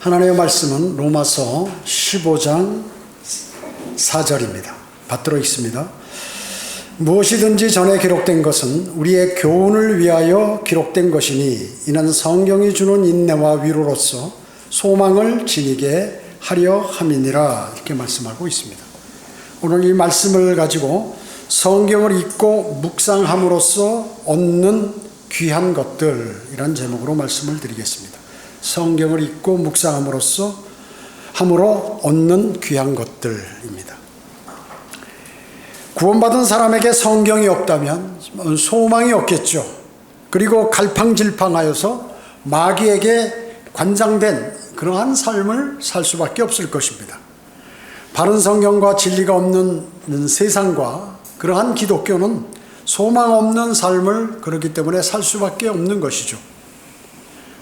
하나님의 말씀은 로마서 15장 4절입니다. 받들어 있습니다. 무엇이든지 전에 기록된 것은 우리의 교훈을 위하여 기록된 것이니 이는 성경이 주는 인내와 위로로서 소망을 지니게 하려 함이니라. 이렇게 말씀하고 있습니다. 오늘 이 말씀을 가지고 성경을 읽고 묵상함으로써 얻는 귀한 것들이란 제목으로 말씀을 드리겠습니다. 성경을 읽고 묵상함으로써 함으로 얻는 귀한 것들입니다. 구원받은 사람에게 성경이 없다면 소망이 없겠죠. 그리고 갈팡질팡하여서 마귀에게 관장된 그러한 삶을 살 수밖에 없을 것입니다. 바른 성경과 진리가 없는 세상과 그러한 기독교는 소망 없는 삶을 그렇기 때문에 살 수밖에 없는 것이죠.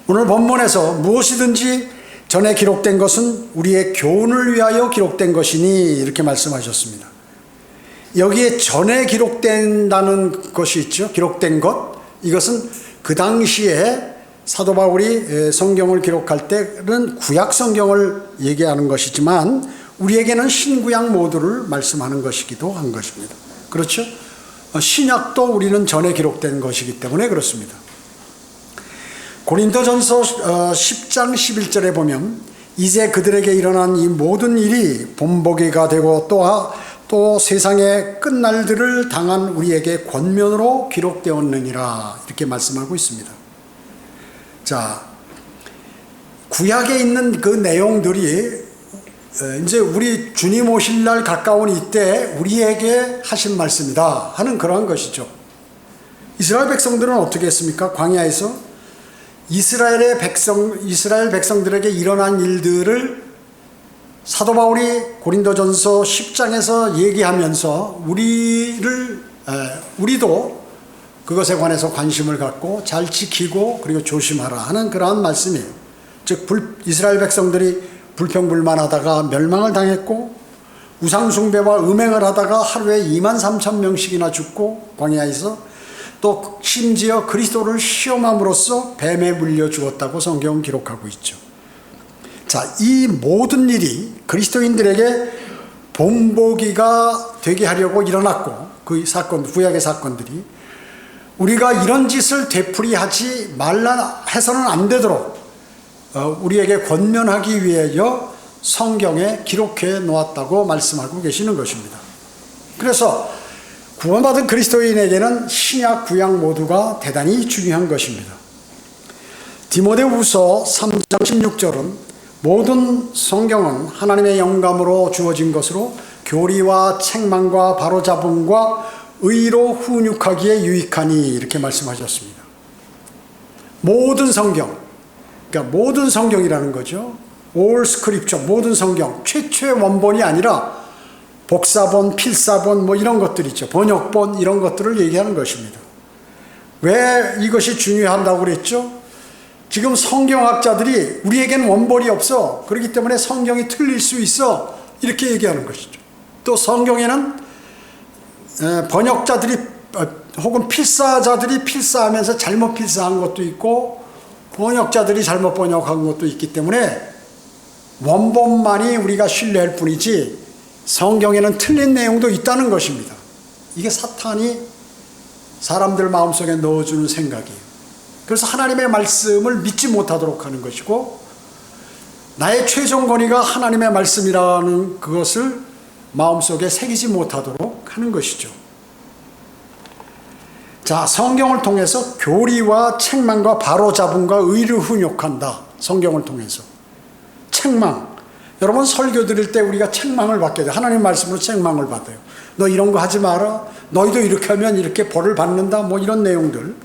오늘 본문에서 무엇이든지 전에 기록된 것은 우리의 교훈을 위하여 기록된 것이니 이렇게 말씀하셨습니다. 여기에 전에 기록된다는 것이 있죠. 기록된 것. 이것은 그 당시에 사도 바울이 성경을 기록할 때는 구약 성경을 얘기하는 것이지만 우리에게는 신구약 모두를 말씀하는 것이기도 한 것입니다. 그렇죠? 신약도 우리는 전에 기록된 것이기 때문에 그렇습니다. 고린도전서 10장 11절에 보면 이제 그들에게 일어난 이 모든 일이 본보기가 되고 또 세상의 끝날들을 당한 우리에게 권면으로 기록되었느니라 이렇게 말씀하고 있습니다. 자, 구약에 있는 그 내용들이 이제 우리 주님 오실 날 가까운 이때 우리에게 하신 말씀이다 하는 그러한 것이죠. 이스라엘 백성들은 어떻게 했습니까? 광야에서 이스라엘 백성들에게 일어난 일들을 사도 바울이 고린도전서 10장에서 얘기하면서 우리도 그것에 관해서 관심을 갖고 잘 지키고 그리고 조심하라 하는 그러한 말씀이에요. 즉 이스라엘 백성들이 불평불만하다가 멸망을 당했고 우상숭배와 음행을 하다가 하루에 23,000명씩이나 죽고 광야에서 또 심지어 그리스도를 시험함으로써 뱀에 물려 죽었다고 성경은 기록하고 있죠. 자, 이 모든 일이 그리스도인들에게 본보기가 되게 하려고 일어났고 그 사건, 구약의 사건들이 우리가 이런 짓을 되풀이하지 말라 해서는 안 되도록 우리에게 권면하기 위하여 성경에 기록해 놓았다고 말씀하고 계시는 것입니다. 그래서 구원받은 그리스도인에게는 신약 구약 모두가 대단히 중요한 것입니다. 디모데후서 3장 16절은 모든 성경은 하나님의 영감으로 주어진 것으로 교리와 책망과 바로잡음과 의로 훈육하기에 유익하니 이렇게 말씀하셨습니다. 모든 성경, 그러니까 모든 성경이라는 거죠. All Scripture, 모든 성경, 최초의 원본이 아니라 복사본, 필사본 뭐 이런 것들 있죠. 번역본 이런 것들을 얘기하는 것입니다. 왜 이것이 중요하다고 그랬죠? 지금 성경학자들이 우리에겐 원본이 없어. 그렇기 때문에 성경이 틀릴 수 있어. 이렇게 얘기하는 것이죠. 또 성경에는 번역자들이 혹은 필사자들이 필사하면서 잘못 필사한 것도 있고 번역자들이 잘못 번역한 것도 있기 때문에 원본만이 우리가 신뢰할 뿐이지 성경에는 틀린 내용도 있다는 것입니다. 이게 사탄이 사람들 마음속에 넣어주는 생각이에요. 그래서 하나님의 말씀을 믿지 못하도록 하는 것이고 나의 최종 권위가 하나님의 말씀이라는 그것을 마음속에 새기지 못하도록 하는 것이죠. 자, 성경을 통해서 교리와 책망과 바로잡음과 의를 훈육한다. 성경을 통해서 책망. 여러분 설교 드릴 때 우리가 책망을 받게 돼요. 하나님 말씀으로 책망을 받아요. 너 이런 거 하지 마라. 너희도 이렇게 하면 이렇게 벌을 받는다. 뭐 이런 내용들.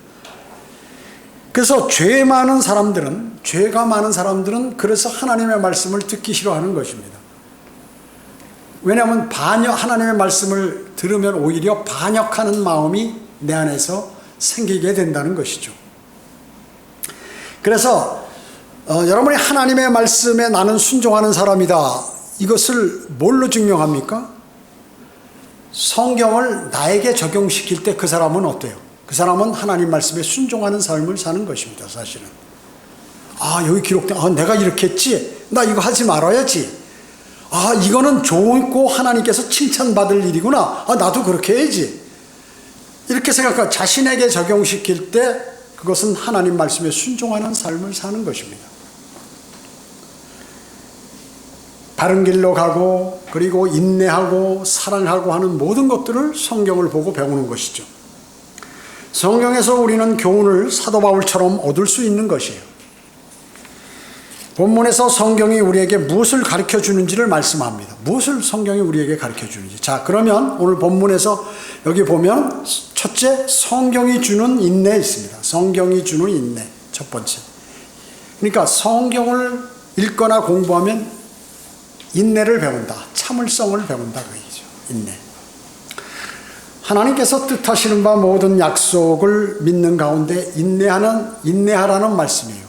그래서 죄가 많은 사람들은 그래서 하나님의 말씀을 듣기 싫어하는 것입니다. 왜냐하면 하나님의 말씀을 들으면 오히려 반역하는 마음이 내 안에서 생기게 된다는 것이죠. 그래서 여러분이 하나님의 말씀에 나는 순종하는 사람이다. 이것을 뭘로 증명합니까? 성경을 나에게 적용시킬 때 그 사람은 어때요? 그 사람은 하나님 말씀에 순종하는 삶을 사는 것입니다. 사실은 여기 기록된 내가 이렇게 했지? 나 이거 하지 말아야지. 아, 이거는 좋고 하나님께서 칭찬받을 일이구나. 아, 나도 그렇게 해야지. 이렇게 생각하고 자신에게 적용시킬 때 그것은 하나님 말씀에 순종하는 삶을 사는 것입니다. 바른 길로 가고 그리고 인내하고 사랑하고 하는 모든 것들을 성경을 보고 배우는 것이죠. 성경에서 우리는 교훈을 사도 바울처럼 얻을 수 있는 것이에요. 본문에서 성경이 우리에게 무엇을 가르쳐 주는지를 말씀합니다. 무엇을 성경이 우리에게 가르쳐 주는지. 자, 그러면 오늘 본문에서 여기 보면 첫째, 성경이 주는 인내 있습니다. 성경이 주는 인내. 첫 번째. 그러니까 성경을 읽거나 공부하면 인내를 배운다. 참을성을 배운다. 그 얘기죠. 인내. 하나님께서 뜻하시는 바 모든 약속을 믿는 가운데 인내하라는 말씀이에요.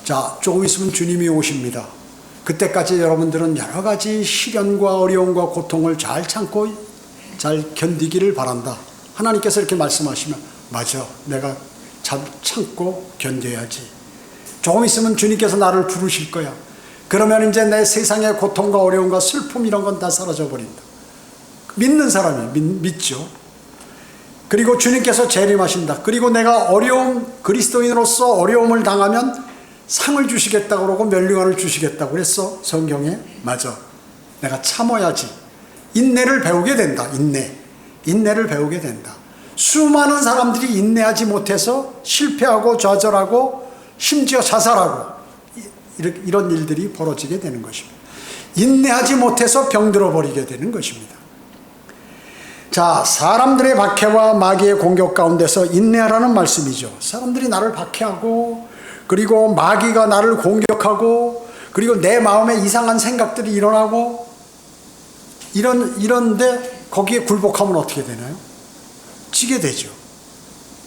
자, 조금 있으면 주님이 오십니다. 그때까지 여러분들은 여러 가지 시련과 어려움과 고통을 잘 참고 잘 견디기를 바란다. 하나님께서 이렇게 말씀하시면 맞아, 내가 잘 참고 견뎌야지. 조금 있으면 주님께서 나를 부르실 거야. 그러면 이제 내 세상의 고통과 어려움과 슬픔 이런 건 다 사라져 버린다. 믿는 사람이 믿죠. 그리고 주님께서 재림하신다. 그리고 내가 그리스도인으로서 어려움을 당하면 상을 주시겠다고 그러고 면류관을 주시겠다고 그랬어. 성경에. 맞아. 내가 참아야지. 인내를 배우게 된다. 인내를 배우게 된다. 수많은 사람들이 인내하지 못해서 실패하고 좌절하고 심지어 자살하고 이런 일들이 벌어지게 되는 것입니다. 인내하지 못해서 병들어 버리게 되는 것입니다. 자, 사람들의 박해와 마귀의 공격 가운데서 인내하라는 말씀이죠. 사람들이 나를 박해하고 그리고 마귀가 나를 공격하고 그리고 내 마음에 이상한 생각들이 일어나고 이런데 거기에 굴복하면 어떻게 되나요? 지게 되죠.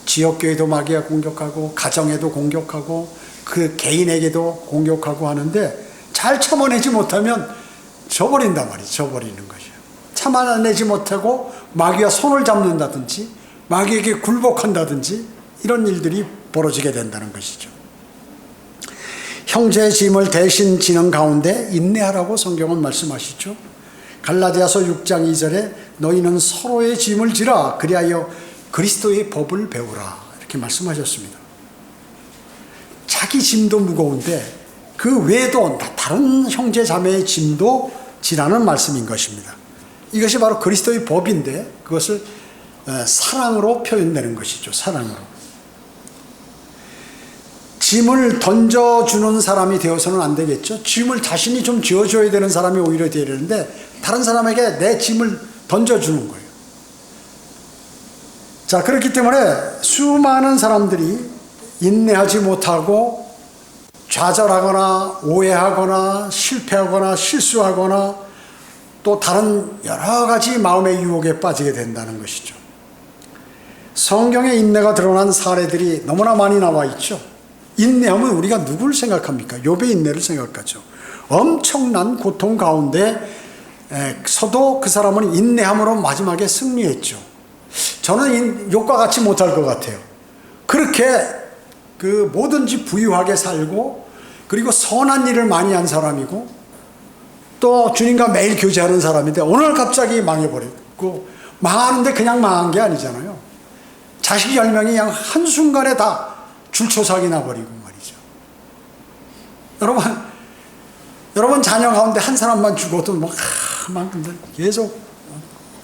지역교회도 마귀가 공격하고 가정에도 공격하고 그 개인에게도 공격하고 하는데 잘 참아내지 못하면 져버린단 말이에요. 져버리는 것이에요. 참아내지 못하고 마귀가 손을 잡는다든지 마귀에게 굴복한다든지 이런 일들이 벌어지게 된다는 것이죠. 형제의 짐을 대신 지는 가운데 인내하라고 성경은 말씀하시죠. 갈라디아서 6장 2절에 너희는 서로의 짐을 지라 그리하여 그리스도의 법을 배우라 이렇게 말씀하셨습니다. 자기 짐도 무거운데 그 외에도 다른 형제 자매의 짐도 지라는 말씀인 것입니다. 이것이 바로 그리스도의 법인데 그것을 사랑으로 표현되는 것이죠. 사랑으로. 짐을 던져주는 사람이 되어서는 안 되겠죠. 짐을 자신이 좀 지어줘야 되는 사람이 오히려 되어야 되는데 다른 사람에게 내 짐을 던져주는 거예요. 자, 그렇기 때문에 수많은 사람들이 인내하지 못하고 좌절하거나 오해하거나 실패하거나 실수하거나 또 다른 여러 가지 마음의 유혹에 빠지게 된다는 것이죠. 성경에 인내가 드러난 사례들이 너무나 많이 나와 있죠. 인내하면 우리가 누구를 생각합니까? 욥의 인내를 생각하죠. 엄청난 고통 가운데 서도 그 사람은 인내함으로 마지막에 승리했죠. 저는 욥과 같이 못할 것 같아요. 그렇게 뭐든지 부유하게 살고 그리고 선한 일을 많이 한 사람이고 또 주님과 매일 교제하는 사람인데 오늘 갑자기 망해버렸고 망하는데 그냥 망한 게 아니잖아요. 자식 10명이 그냥 한순간에 다 줄초삭이 나버리고 말이죠. 여러분 자녀 가운데 한 사람만 죽어도 막 계속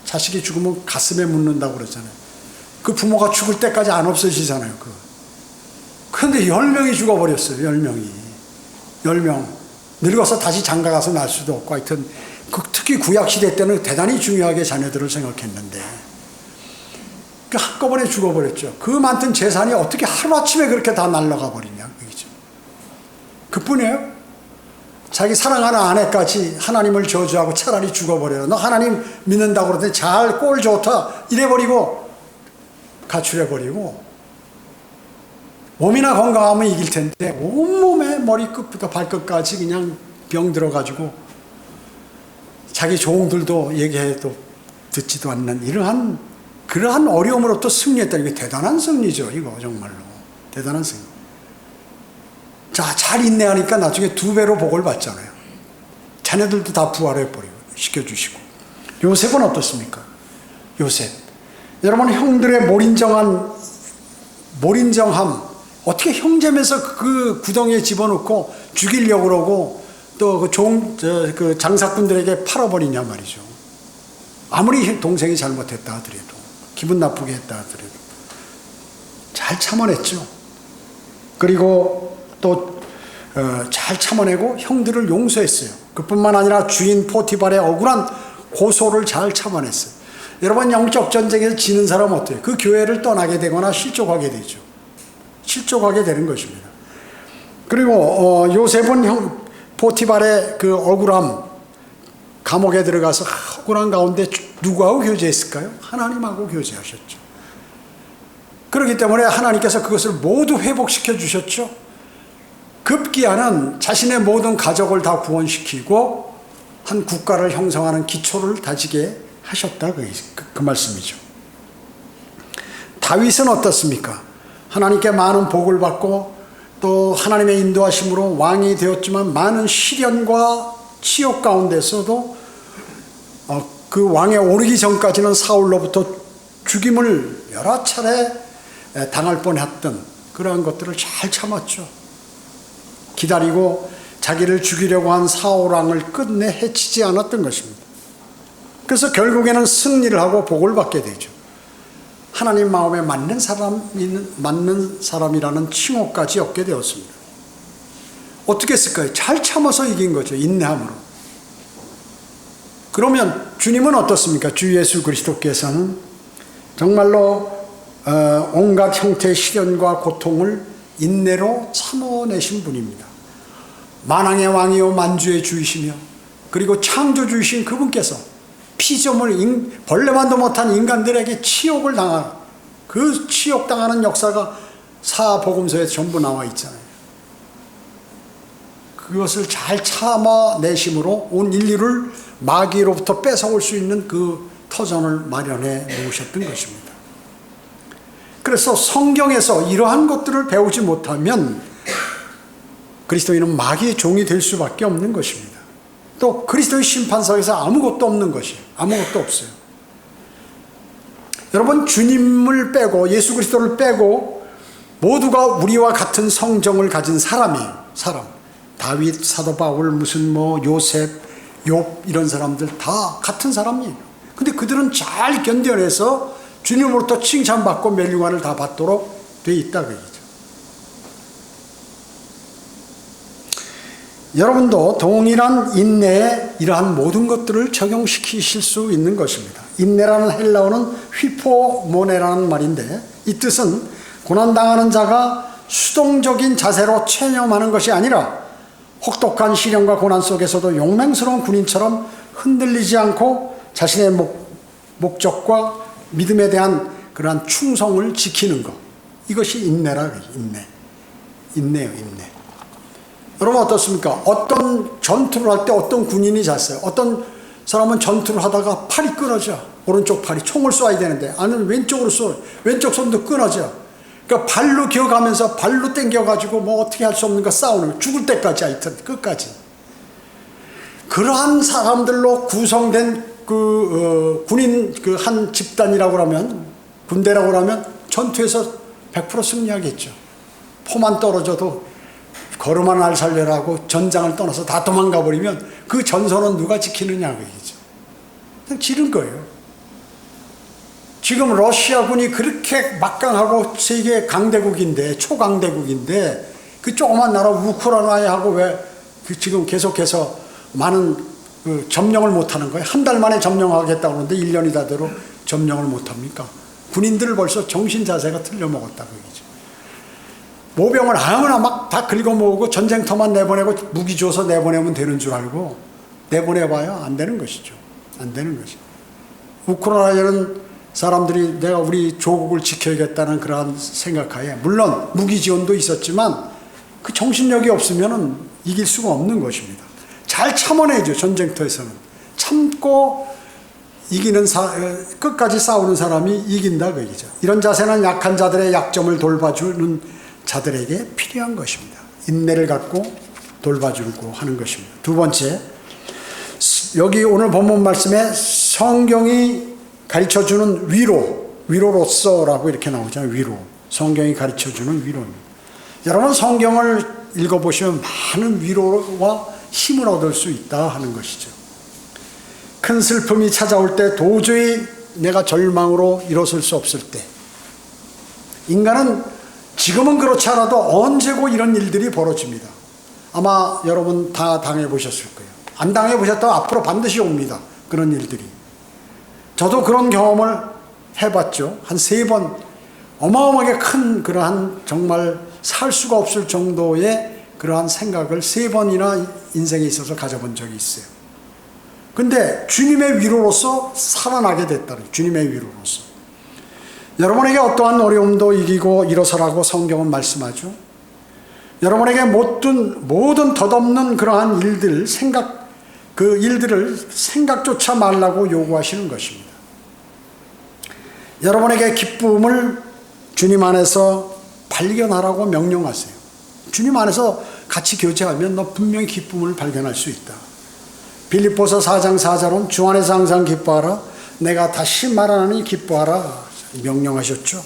자식이 죽으면 가슴에 묻는다고 그러잖아요. 그 부모가 죽을 때까지 안 없어지잖아요. 그런데 10명이 죽어버렸어요. 10명. 늙어서 다시 장가가서 날 수도 없고 하여튼 특히 구약시대 때는 대단히 중요하게 자녀들을 생각했는데 한꺼번에 죽어버렸죠. 그 많던 재산이 어떻게 하루아침에 그렇게 다 날아가 버리냐. 그죠? 그뿐이에요. 자기 사랑하는 아내까지 하나님을 저주하고 차라리 죽어버려요. 너 하나님 믿는다고 그러더니 잘 꼴 좋다 이래버리고 가출해버리고 몸이나 건강하면 이길 텐데 온몸에 머리끝부터 발끝까지 그냥 병 들어가지고 자기 종들도 얘기해도 듣지도 않는 그러한 어려움으로부터 승리했다. 이게 대단한 승리죠. 이거 정말로 대단한 승리. 자, 잘 인내하니까 나중에 2배로 복을 받잖아요. 자녀들도 다 부활해버리고 시켜주시고. 요셉은 어떻습니까? 요셉. 여러분, 형들의 몰인정함, 어떻게 형제면서 그 구덩이에 집어넣고 죽이려고 그러고 또 그 장사꾼들에게 팔아버리냐 말이죠. 아무리 동생이 잘못했다 하더라도, 기분 나쁘게 했다 하더라도 잘 참아냈죠. 그리고 또 잘 참아내고 형들을 용서했어요. 그뿐만 아니라 주인 포티발의 억울한 고소를 잘 참아냈어요. 여러분, 영적 전쟁에서 지는 사람은 어때요? 그 교회를 떠나게 되거나 실족하게 되죠. 실족하게 되는 것입니다. 그리고 요셉은 포티발의 그 억울함, 감옥에 들어가서 억울한 가운데 누구하고 교제했을까요? 하나님하고 교제하셨죠. 그렇기 때문에 하나님께서 그것을 모두 회복시켜 주셨죠. 급기야는 자신의 모든 가족을 다 구원시키고 한 국가를 형성하는 기초를 다지게 하셨다, 그 말씀이죠. 다윗은 어떻습니까? 하나님께 많은 복을 받고 또 하나님의 인도하심으로 왕이 되었지만 많은 시련과 치욕 가운데서도 그 왕에 오르기 전까지는 사울로부터 죽임을 여러 차례 당할 뻔했던 그러한 것들을 잘 참았죠. 기다리고 자기를 죽이려고 한 사울왕을 끝내 해치지 않았던 것입니다. 그래서 결국에는 승리를 하고 복을 받게 되죠. 하나님 마음에 맞는 사람이라는 칭호까지 얻게 되었습니다. 어떻게 했을까요? 잘 참아서 이긴 거죠. 인내함으로. 그러면 주님은 어떻습니까? 주 예수 그리스도께서는 정말로 온갖 형태의 시련과 고통을 인내로 참아내신 분입니다. 만왕의 왕이요 만주의 주이시며 그리고 창조주이신 그분께서 피조물, 벌레만도 못한 인간들에게 치욕을 당하는, 그 치욕당하는 역사가 사복음서에 전부 나와 있잖아요. 그것을 잘 참아내심으로 온 인류를 마귀로부터 뺏어올 수 있는 그 터전을 마련해 놓으셨던 것입니다. 그래서 성경에서 이러한 것들을 배우지 못하면 그리스도인은 마귀의 종이 될 수밖에 없는 것입니다. 또 그리스도의 심판석에서 아무것도 없는 것이에요. 아무것도 없어요. 여러분, 주님을 빼고 예수 그리스도를 빼고 모두가 우리와 같은 성정을 가진 사람이에요. 사람. 다윗, 사도 바울, 요셉, 욥 이런 사람들 다 같은 사람이에요. 근데 그들은 잘 견뎌내서 주님으로부터 칭찬받고 멸류관을 다 받도록 돼 있다 그 얘기죠. 여러분도 동일한 인내에 이러한 모든 것들을 적용시키실 수 있는 것입니다. 인내라는 헬라어는 휘포모네라는 말인데 이 뜻은 고난당하는 자가 수동적인 자세로 체념하는 것이 아니라 혹독한 시련과 고난 속에서도 용맹스러운 군인처럼 흔들리지 않고 자신의 목적과 믿음에 대한 그러한 충성을 지키는 것. 이것이 인내라. 인내요, 인내. 여러분 어떻습니까? 어떤 전투를 할 때 어떤 군인이 잤어요. 어떤 사람은 전투를 하다가 팔이 끊어져. 오른쪽 팔이 총을 쏴야 되는데 아니면 왼쪽으로 쏘. 왼쪽 손도 끊어져. 그러니까 발로 기어가면서 발로 당겨가지고 뭐 어떻게 할 수 없는가 싸우는 거. 죽을 때까지 하여튼 끝까지. 그러한 사람들로 구성된 군인 한 집단이라고 하면 군대라고 하면 전투에서 100% 승리하겠죠. 포만 떨어져도 걸음만 날 살려라고 전장을 떠나서 다 도망가 버리면 그 전선은 누가 지키느냐 그 얘기죠. 그냥 지른 거예요. 지금 러시아군이 그렇게 막강하고 세계 강대국인데 초강대국인데 그 조그만 나라 우크라이나하고 왜 지금 계속해서 많은 점령을 못하는 거예요. 한 달 만에 점령하겠다고 하는데 1년이 다 되도록 점령을 못합니까? 군인들을 벌써 정신 자세가 틀려먹었다 그 얘기죠. 모병을 아무나 막 다 긁어모으고 전쟁터만 내보내고 무기 줘서 내보내면 되는 줄 알고 내보내봐야 안 되는 것이죠. 안 되는 것이죠. 우크라이나는 사람들이 내가 우리 조국을 지켜야겠다는 그러한 생각하에 물론 무기 지원도 있었지만 그 정신력이 없으면 이길 수가 없는 것입니다. 잘 참아내죠. 전쟁터에서는. 참고 이기는 끝까지 싸우는 사람이 이긴다 그 얘기죠. 이런 자세는 약한 자들의 약점을 돌봐주는 자들에게 필요한 것입니다. 인내를 갖고 돌봐주고 하는 것입니다. 두 번째, 여기 오늘 본문 말씀에 성경이 가르쳐주는 위로로서라고 이렇게 나오잖아요. 위로. 성경이 가르쳐주는 위로입니다. 여러분, 성경을 읽어보시면 많은 위로와 힘을 얻을 수 있다 하는 것이죠. 큰 슬픔이 찾아올 때, 도저히 내가 절망으로 일어설 수 없을 때, 인간은 지금은 그렇지 않아도 언제고 이런 일들이 벌어집니다. 아마 여러분 다 당해보셨을 거예요. 안 당해보셨다면 앞으로 반드시 옵니다. 그런 일들이. 저도 그런 경험을 해봤죠. 한 3번 어마어마하게 큰 그러한 정말 살 수가 없을 정도의 그러한 생각을 3번이나 인생에 있어서 가져본 적이 있어요. 근데 주님의 위로로서 살아나게 됐다는, 주님의 위로로서. 여러분에게 어떠한 어려움도 이기고 일어서라고 성경은 말씀하죠. 여러분에게 모든 덧없는 그러한 일들, 그 일들을 생각조차 말라고 요구하시는 것입니다. 여러분에게 기쁨을 주님 안에서 발견하라고 명령하세요. 주님 안에서 같이 교제하면 너 분명히 기쁨을 발견할 수 있다. 빌립보서 4장 4절은 주 안에서 항상 기뻐하라. 내가 다시 말하노니 기뻐하라. 명령하셨죠.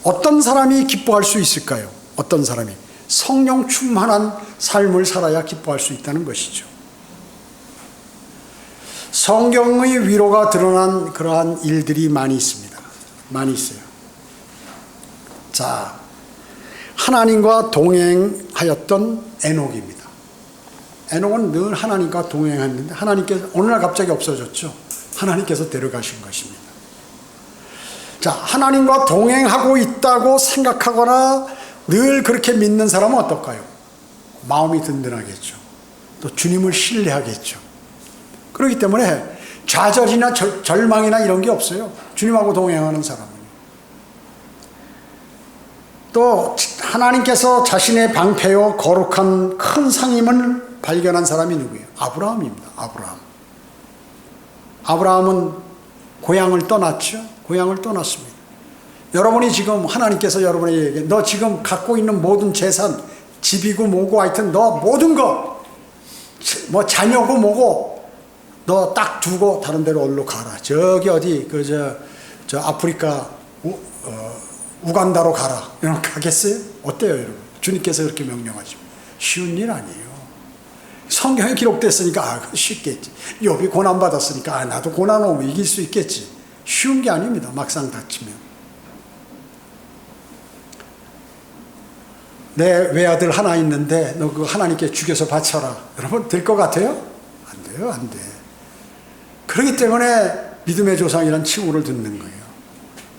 어떤 사람이 기뻐할 수 있을까요? 어떤 사람이? 성령 충만한 삶을 살아야 기뻐할 수 있다는 것이죠. 성경의 위로가 드러난 그러한 일들이 많이 있습니다. 많이 있어요. 자, 하나님과 동행하였던 에녹입니다. 에녹은 늘 하나님과 동행했는데 하나님께서 어느 날 갑자기 없어졌죠. 하나님께서 데려가신 것입니다. 자, 하나님과 동행하고 있다고 생각하거나 늘 그렇게 믿는 사람은 어떨까요? 마음이 든든하겠죠. 또 주님을 신뢰하겠죠. 그렇기 때문에 좌절이나 절망이나 이런 게 없어요. 주님하고 동행하는 사람은. 또 하나님께서 자신의 방패요 거룩한 큰 상임을 발견한 사람이 누구예요? 아브라함입니다. 아브라함은 고향을 떠났죠. 고향을 떠났습니다. 여러분이 지금 하나님께서 여러분에게 너 지금 갖고 있는 모든 재산, 집이고 뭐고 하여튼 너 모든 거, 뭐 자녀고 뭐고 너 딱 두고 다른 데로 얼로 가라. 저기 어디 저 아프리카 우간다로 가라. 이러면 가겠어요? 어때요, 여러분? 주님께서 그렇게 명령하십니다. 쉬운 일 아니에요. 성경에 기록됐으니까 쉽겠지. 욥이 고난 받았으니까 나도 고난 오면 이길 수 있겠지. 쉬운 게 아닙니다. 막상 닥치면. 내 외아들 하나 있는데 너 그거 하나님께 죽여서 바쳐라. 여러분 될 것 같아요? 안 돼요, 안 돼. 그렇기 때문에 믿음의 조상이란 칭호를 듣는 거예요.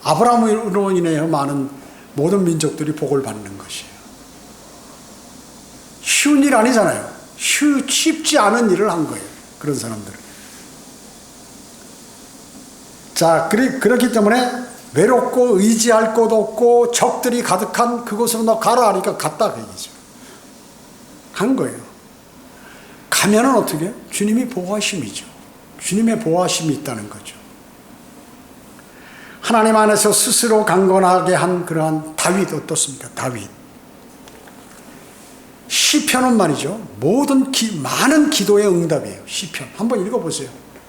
아브라함으로 인해서 많은 모든 민족들이 복을 받는 것이에요. 쉬운 일 아니잖아요. 쉽지 않은 일을 한 거예요. 그런 사람들은. 자, 그렇기 때문에 외롭고 의지할 곳 없고 적들이 가득한 그곳으로 너 가라 하니까 갔다 그 얘기죠. 간 거예요. 가면은 어떻게? 주님이 보호하심이죠. 주님의 보호하심이 있다는 거죠. 하나님 안에서 스스로 강건하게 한 그러한 다윗 어떻습니까? 다윗. 시편은 말이죠. 많은 기도의 응답이에요. 시편. 한번 읽어보세요.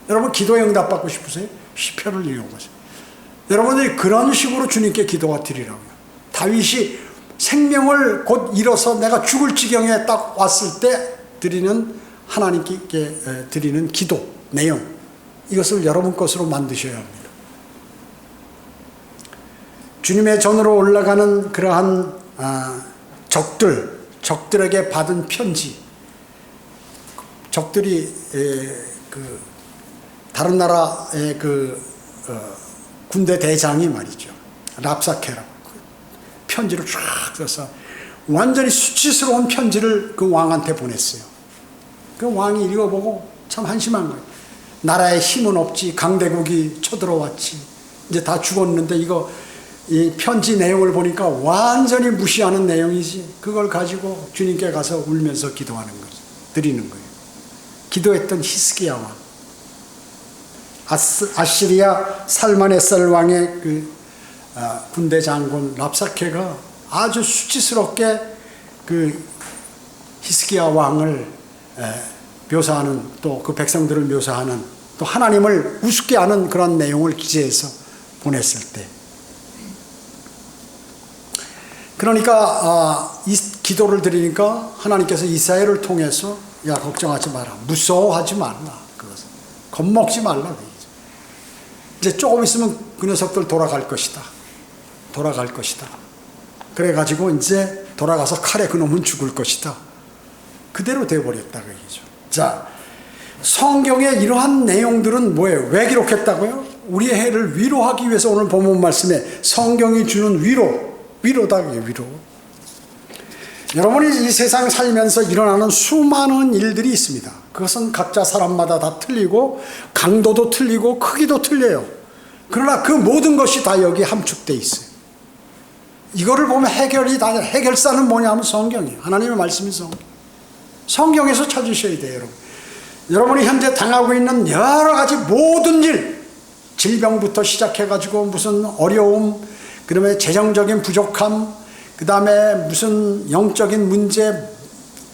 여러분 기도의 응답 받고 싶으세요? 시편을 읽어보세요. 여러분들이 그런 식으로 주님께 기도가 드리라고요. 다윗이 생명을 곧 잃어서 내가 죽을 지경에 딱 왔을 때 드리는 하나님께 드리는 기도 내용, 이것을 여러분 것으로 만드셔야 합니다. 주님의 전으로 올라가는 그러한 적들에게 받은 편지, 적들이 다른 나라의 군대 대장이 말이죠, 랍사케라고 편지를 쫙 써서 완전히 수치스러운 편지를 그 왕한테 보냈어요. 그 왕이 읽어보고 참 한심한 거예요. 나라에 힘은 없지, 강대국이 쳐들어왔지, 이제 다 죽었는데 이 편지 내용을 보니까 완전히 무시하는 내용이지. 그걸 가지고 주님께 가서 울면서 기도하는 거죠. 드리는 거예요. 기도했던 히스기야 왕, 아시리아 살마네살 왕의 군대 장군 랍사케가 아주 수치스럽게 그 히스기야 왕을 묘사하는, 또 그 백성들을 묘사하는, 또 하나님을 우습게 하는 그런 내용을 기재해서 보냈을 때, 그러니까 이 기도를 드리니까 하나님께서 이사야를 통해서 야, 걱정하지 마라, 무서워하지 말라, 그것은 겁먹지 말라. 이제 조금 있으면 그 녀석들 돌아갈 것이다. 돌아갈 것이다. 그래가지고 이제 돌아가서 칼에 그놈은 죽을 것이다. 그대로 되어버렸다 그 얘기죠. 자, 성경의 이러한 내용들은 뭐예요? 왜 기록했다고요? 우리의 해를 위로하기 위해서. 오늘 본문 말씀에 성경이 주는 위로다, 위로. 여러분이 이 세상 살면서 일어나는 수많은 일들이 있습니다. 그것은 각자 사람마다 다 틀리고 강도도 틀리고 크기도 틀려요. 그러나 그 모든 것이 다 여기 함축되어 있어요. 이거를 보면 해결사는 뭐냐 하면 성경이에요. 하나님의 말씀이 성경에서 찾으셔야 돼요, 여러분. 여러분이 현재 당하고 있는 여러 가지 모든 일, 질병부터 시작해가지고 무슨 어려움, 그 다음에 재정적인 부족함, 그 다음에 무슨 영적인 문제,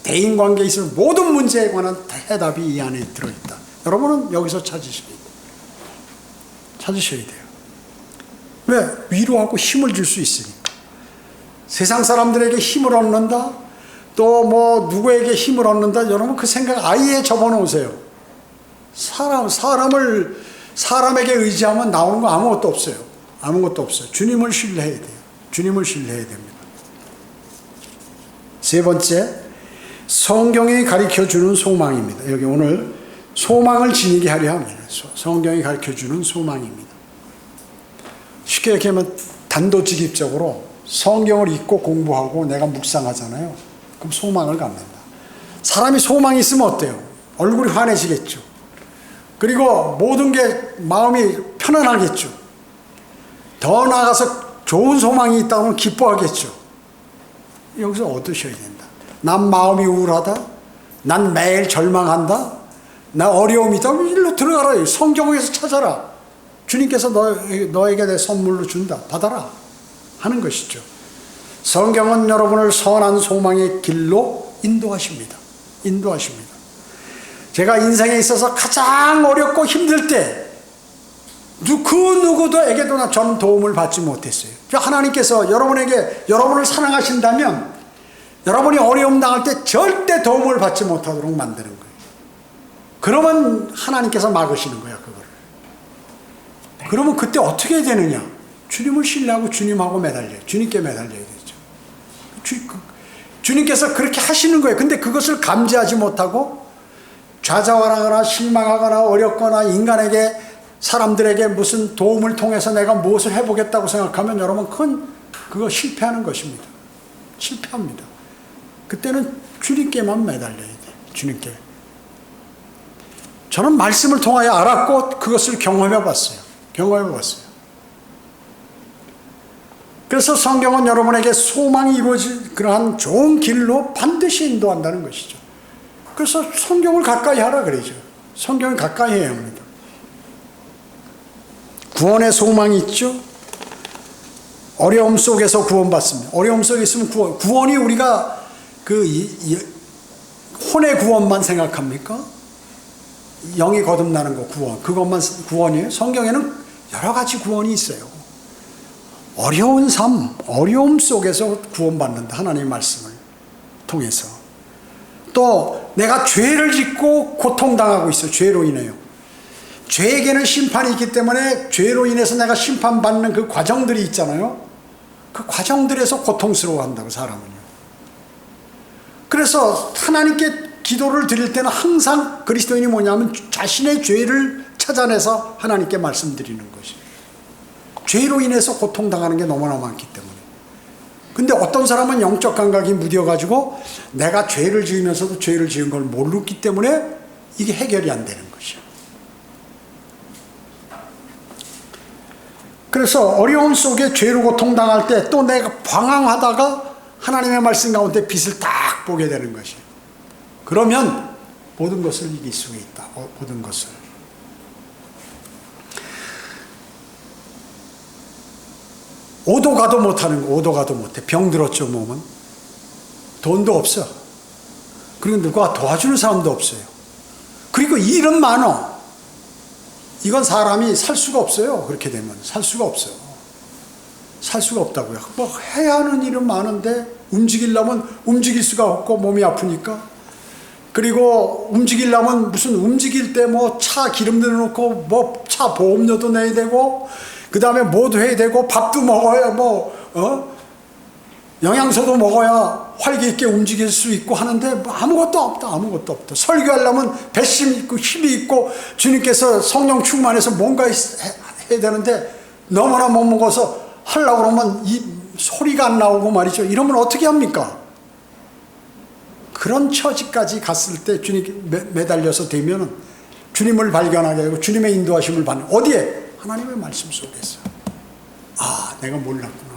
대인관계에 있는 모든 문제에 관한 해답이 이 안에 들어있다. 여러분은 여기서 찾으셔야 돼요. 왜? 위로하고 힘을 줄 수 있으니까. 세상 사람들에게 힘을 얻는다, 또 뭐 누구에게 힘을 얻는다, 여러분 그 생각 아예 접어놓으세요. 사람에게 의지하면 나오는 거 아무것도 없어요. 아무것도 없어요. 주님을 신뢰해야 돼요. 주님을 신뢰해야 됩니다. 세 번째, 성경이 가르쳐주는 소망입니다. 여기 오늘 소망을 지니게 하려 합니다. 성경이 가르쳐주는 소망입니다. 쉽게 얘기하면 단도직입적으로 성경을 읽고 공부하고 내가 묵상하잖아요. 그럼 소망을 갖는다. 사람이 소망이 있으면 어때요? 얼굴이 환해지겠죠. 그리고 모든 게 마음이 편안하겠죠. 더 나아가서 좋은 소망이 있다면 기뻐하겠죠. 여기서 얻으셔야 된다. 난 마음이 우울하다, 난 매일 절망한다, 나 어려움이 있다, 일로 들어가라. 성경에서 찾아라. 주님께서 너에게 내 선물로 준다. 받아라 하는 것이죠. 성경은 여러분을 선한 소망의 길로 인도하십니다. 제가 인생에 있어서 가장 어렵고 힘들 때 그 누구도에게도 저는 도움을 받지 못했어요. 하나님께서 여러분을 사랑하신다면 여러분이 어려움 당할 때 절대 도움을 받지 못하도록 만드는 거예요. 그러면 하나님께서 막으시는 거야, 그거를. 그러면 그때 어떻게 해야 되느냐? 주님을 신뢰하고 주님하고 매달려요. 주님께 매달려야 되죠. 주님께서 그렇게 하시는 거예요. 근데 그것을 감지하지 못하고 좌절하거나 실망하거나 어렵거나 인간에게, 사람들에게 무슨 도움을 통해서 내가 무엇을 해보겠다고 생각하면 여러분 그거 실패하는 것입니다. 실패합니다. 그때는 주님께만 매달려야 돼요. 주님께. 저는 말씀을 통하여 알았고 그것을 경험해 봤어요. 그래서 성경은 여러분에게 소망이 이루어질 그러한 좋은 길로 반드시 인도한다는 것이죠. 그래서 성경을 가까이 하라 그러죠. 성경을 가까이 해야 합니다. 구원의 소망이 있죠. 어려움 속에서 구원받습니다. 어려움 속에 있으면 구원이 우리가 혼의 구원만 생각합니까? 영이 거듭나는 거 구원, 그것만 구원이에요? 성경에는 여러 가지 구원이 있어요. 어려운 삶, 어려움 속에서 구원받는다. 하나님의 말씀을 통해서. 또 내가 죄를 짓고 고통당하고 있어요. 죄로 인해요. 죄에게는 심판이 있기 때문에 죄로 인해서 내가 심판받는 그 과정들이 있잖아요. 그 과정들에서 고통스러워한다고, 사람은요. 그래서 하나님께 기도를 드릴 때는 항상 그리스도인이 뭐냐면 자신의 죄를 찾아내서 하나님께 말씀드리는 것이. 죄로 인해서 고통당하는 게 너무나 많기 때문에. 근데 어떤 사람은 영적 감각이 무뎌가지고 내가 죄를 지으면서도 죄를 지은 걸 모르기 때문에 이게 해결이 안 되는 것이야. 그래서 어려움 속에 죄로 고통당할 때 또 내가 방황하다가 하나님의 말씀 가운데 빛을 딱 보게 되는 것이에요. 그러면 모든 것을 이길 수 있다. 모든 것을. 오도 가도 못하는 거, 오도 가도 못해. 병들었죠, 몸은. 돈도 없어. 그리고 누가 도와주는 사람도 없어요. 그리고 일은 많어. 이건 사람이 살 수가 없어요. 그렇게 되면 살 수가 없어요. 살 수가 없다고요. 뭐 해야 하는 일은 많은데 움직이려면 움직일 수가 없고 몸이 아프니까. 그리고 움직이려면 무슨 움직일 때 뭐 차 기름 넣어놓고 뭐 차 보험료도 내야 되고 그 다음에 뭐도 해야 되고 밥도 먹어야 영양소도 먹어야 활기 있게 움직일 수 있고 하는데 뭐 아무것도 없다. 아무것도 없다. 설교하려면 배심 있고 힘이 있고 주님께서 성령 충만해서 뭔가 해야 되는데 너무나 못 먹어서 하려고 그러면 이 소리가 안 나오고 말이죠. 이러면 어떻게 합니까? 그런 처지까지 갔을 때 주님 매달려서 되면은 주님을 발견하게 되고 주님의 인도하심을 받는 어디에? 하나님의 말씀 속에서. 아, 내가 몰랐구나.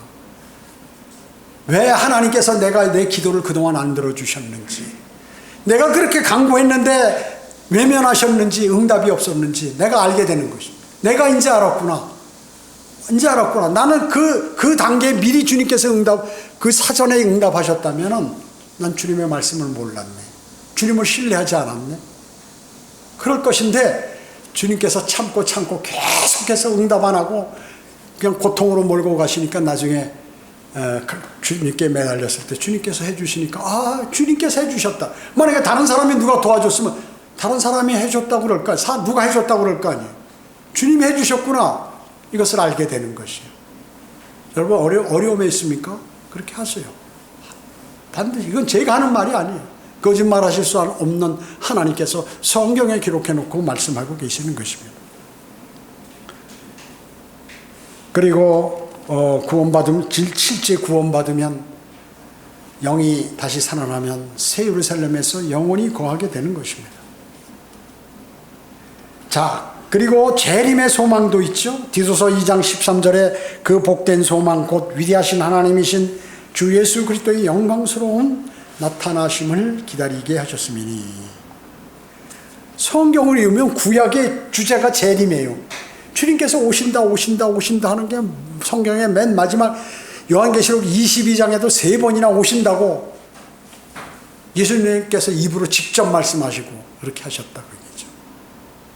왜 하나님께서 내 기도를 그동안 안 들어주셨는지, 내가 그렇게 간구했는데 외면하셨는지 응답이 없었는지 내가 알게 되는 것입니다. 내가 이제 알았구나. 이제 알았구나. 나는 그 단계에 미리 주님께서 그 사전에 응답하셨다면은 난 주님의 말씀을 몰랐네. 주님을 신뢰하지 않았네. 그럴 것인데 주님께서 참고 계속해서 응답 안 하고 그냥 고통으로 몰고 가시니까 나중에 주님께 매달렸을 때 주님께서 해주시니까 아, 주님께서 해주셨다. 만약에 다른 사람이 누가 도와줬으면 다른 사람이 해줬다고 그럴까? 누가 해줬다고 그럴 거 아니에요. 주님이 해주셨구나. 이것을 알게 되는 것이에요. 여러분 어려움에 있습니까? 그렇게 하세요. 반드시. 이건 제가 하는 말이 아니에요. 거짓말하실 수 없는 하나님께서 성경에 기록해 놓고 말씀하고 계시는 것입니다. 그리고 실제 구원받으면 영이 다시 살아나면 새 예루살렘에서 영원히 거하게 되는 것입니다. 자, 그리고 재림의 소망도 있죠. 디도서 2장 13절에 그 복된 소망 곧 위대하신 하나님이신 주 예수 그리스도의 영광스러운 나타나심을 기다리게 하셨음이니. 성경을 읽으면 구약의 주제가 재림이에요. 주님께서 오신다 하는 게 성경의 맨 마지막 요한계시록 22장에도 3번이나 오신다고 예수님께서 입으로 직접 말씀하시고 그렇게 하셨다고 얘기죠.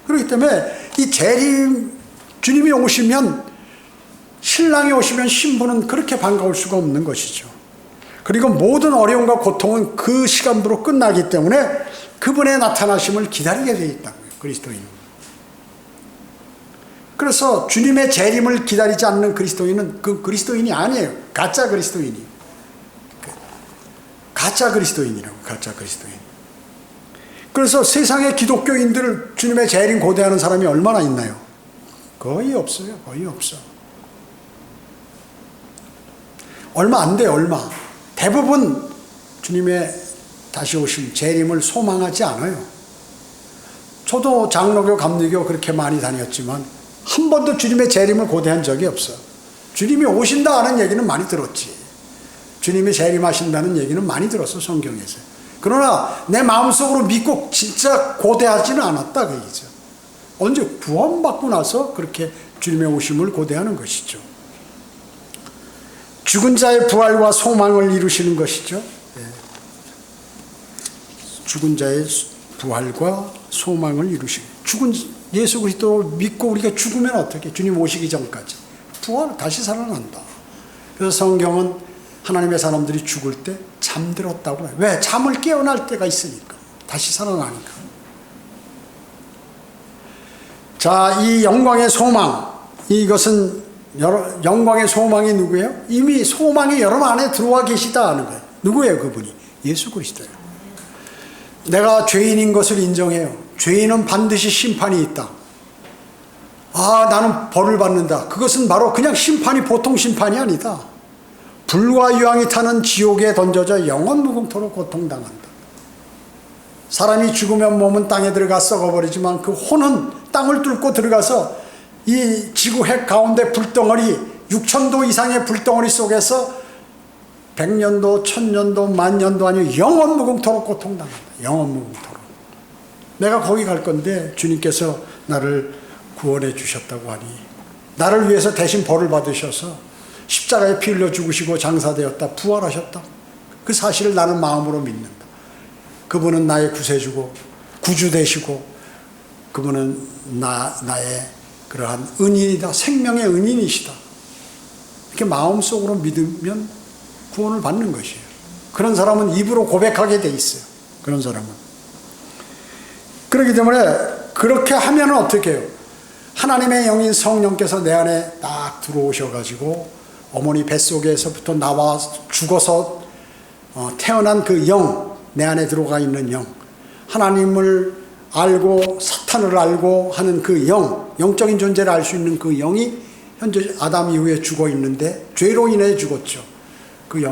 그렇기 때문에 이 재림, 주님이 오시면, 신랑이 오시면 신부는 그렇게 반가울 수가 없는 것이죠. 그리고 모든 어려움과 고통은 그 시간부로 끝나기 때문에 그분의 나타나심을 기다리게 되어 있다고요. 그리스도인은. 그래서 주님의 재림을 기다리지 않는 그리스도인은 그 그리스도인이 아니에요. 가짜 그리스도인이에요. 가짜 그리스도인이라고. 가짜 그리스도인. 그래서 세상의 기독교인들 주님의 재림 고대하는 사람이 얼마나 있나요? 거의 없어요. 거의 없어. 얼마 안 돼요. 얼마. 대부분 주님의 다시 오심, 재림을 소망하지 않아요. 저도 장로교, 감리교 그렇게 많이 다녔지만 한 번도 주님의 재림을 고대한 적이 없어. 주님이 오신다 하는 얘기는 많이 들었지. 주님이 재림하신다는 얘기는 많이 들었어, 성경에서. 그러나 내 마음속으로 믿고 진짜 고대하지는 않았다 그 얘기죠. 언제 구원받고 나서 그렇게 주님의 오심을 고대하는 것이죠. 죽은 자의 부활과 소망을 이루시는 것이죠. 죽은 자의 부활과 소망을 이루시고, 죽은 예수 그리스도를 믿고 우리가 죽으면 어떻게? 주님 오시기 전까지 부활, 다시 살아난다. 그래서 성경은 하나님의 사람들이 죽을 때 잠들었다고 해요. 왜? 잠을 깨어날 때가 있으니까. 다시 살아나니까. 자, 이 영광의 소망, 이것은 영광의 소망이 누구예요? 이미 소망이 여러분 안에 들어와 계시다 하는 거예요. 누구예요? 그분이? 예수 그리스도예요. 내가 죄인인 것을 인정해요. 죄인은 반드시 심판이 있다. 아, 나는 벌을 받는다. 그것은 바로 그냥 심판이 보통 심판이 아니다. 불과 유황이 타는 지옥에 던져져 영원 무궁토록 고통당한다. 사람이 죽으면 몸은 땅에 들어가 썩어버리지만 그 혼은 땅을 뚫고 들어가서 이 지구 핵 가운데 불덩어리, 6,000도 이상의 불덩어리 속에서 100년도, 1000년도, 만년도 아니고 영원 무궁토록 고통당한다. 영원 무궁토록. 내가 거기 갈 건데 주님께서 나를 구원해 주셨다고 하니, 나를 위해서 대신 벌을 받으셔서 십자가에 피 흘려 죽으시고 장사되었다, 부활하셨다. 그 사실을 나는 마음으로 믿는다. 그분은 나의 구세주고 구주 되시고 그분은 나의 그러한 은인이다. 생명의 은인이시다. 이렇게 마음속으로 믿으면 구원을 받는 것이에요. 그런 사람은 입으로 고백하게 돼 있어요. 그런 사람은. 그렇기 때문에 그렇게 하면 어떻게 해요? 하나님의 영인 성령께서 내 안에 딱 들어오셔가지고 어머니 뱃속에서부터 나와 죽어서 태어난 그 영, 내 안에 들어가 있는 영, 하나님을 알고 사탄을 알고 하는 그 영, 영적인 존재를 알 수 있는 그 영이 현재 아담 이후에 죽어 있는데 죄로 인해 죽었죠. 그